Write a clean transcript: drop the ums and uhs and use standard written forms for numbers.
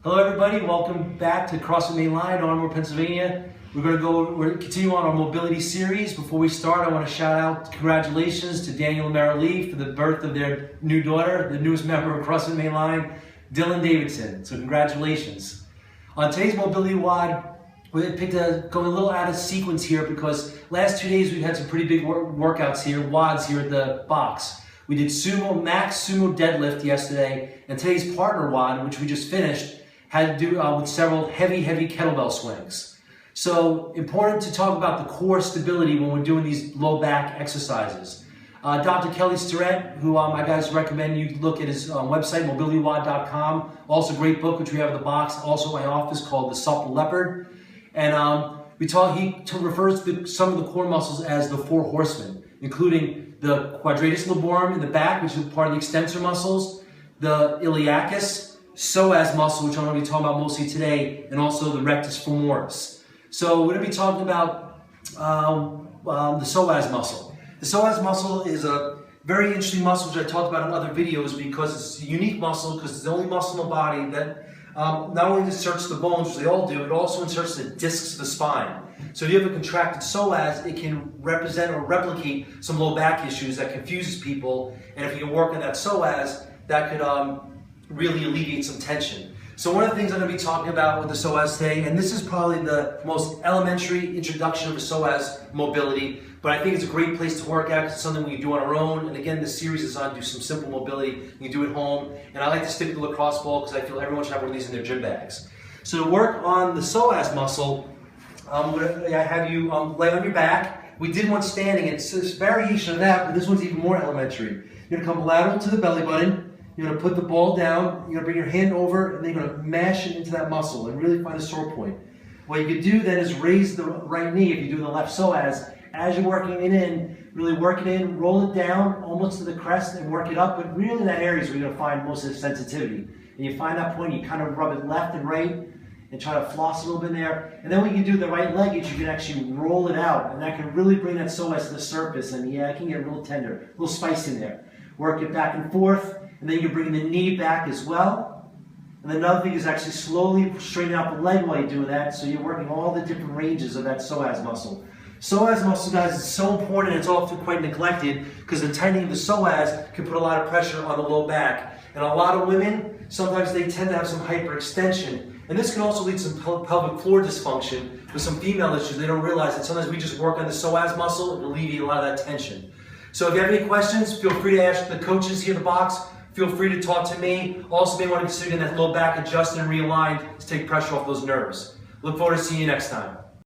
Hello everybody, welcome back to CrossFit Main Line, Armour, Pennsylvania. We're continuing on our mobility series. Before we start, I want to shout out congratulations to Daniel and Mara Lee for the birth of their new daughter, the newest member of CrossFit Main Line, Dylan Davidson. So congratulations. On today's mobility WOD, we going a little out of sequence here because last 2 days we've had some pretty big workouts here, WODs here at the box. We did max sumo deadlift yesterday, and today's partner WOD, which we just finished, had to do with several heavy kettlebell swings. So important to talk about the core stability when we're doing these low back exercises. Dr. Kelly Starrett, who I guys recommend you look at his website, mobilitywod.com. Also great book, which we have in the box, also in my office, called The Supple Leopard. And he refers to some of the core muscles as the four horsemen, including the quadratus lumborum in the back, which is part of the extensor muscles, the iliacus, psoas muscle, which I'm going to be talking about mostly today, and also the rectus femoris. So we're going to be talking about the psoas muscle. The psoas muscle is a very interesting muscle, which I talked about in other videos, because it's a unique muscle, because it's the only muscle in the body that not only inserts the bones, which they all do, it also inserts the discs of the spine. So if you have a contracted psoas, it can represent or replicate some low back issues that confuses people, and if you can work on that psoas, that could really alleviate some tension. So one of the things I'm going to be talking about with the psoas today, and this is probably the most elementary introduction of the psoas mobility, but I think it's a great place to work out because it's something we can do on our own. And again, this series is on do some simple mobility. You can do it at home. And I like to stick with the lacrosse ball because I feel everyone should have one of these in their gym bags. So to work on the psoas muscle, I have you lay on your back. We did one standing. It's a variation of that, but this one's even more elementary. You're going to come lateral to the belly button. You're going to put the ball down, you're going to bring your hand over, and then you're going to mash it into that muscle and really find a sore point. What you could do then is raise the right knee if you do the left psoas. As you're working it in, really work it in, roll it down almost to the crest and work it up, but really that area is where you're going to find most of the sensitivity. And you find that point, you kind of rub it left and right and try to floss a little bit there. And then when you do the right leg, you can actually roll it out, and that can really bring that psoas to the surface, and yeah, it can get real tender, a little spice in there. Work it back and forth. And then you're bringing the knee back as well. And then another thing is actually slowly straighten out the leg while you're doing that, so you're working all the different ranges of that psoas muscle. Psoas muscle, guys, is so important, and it's often quite neglected because the tightening of the psoas can put a lot of pressure on the low back. And a lot of women, sometimes they tend to have some hyperextension. And this can also lead to some pelvic floor dysfunction with some female issues. They don't realize that sometimes we just work on the psoas muscle and alleviate a lot of that tension. So if you have any questions, feel free to ask the coaches here in the box. Feel free to talk to me. Also, may want to consider getting that low back adjusted and realigned to take pressure off those nerves. Look forward to seeing you next time.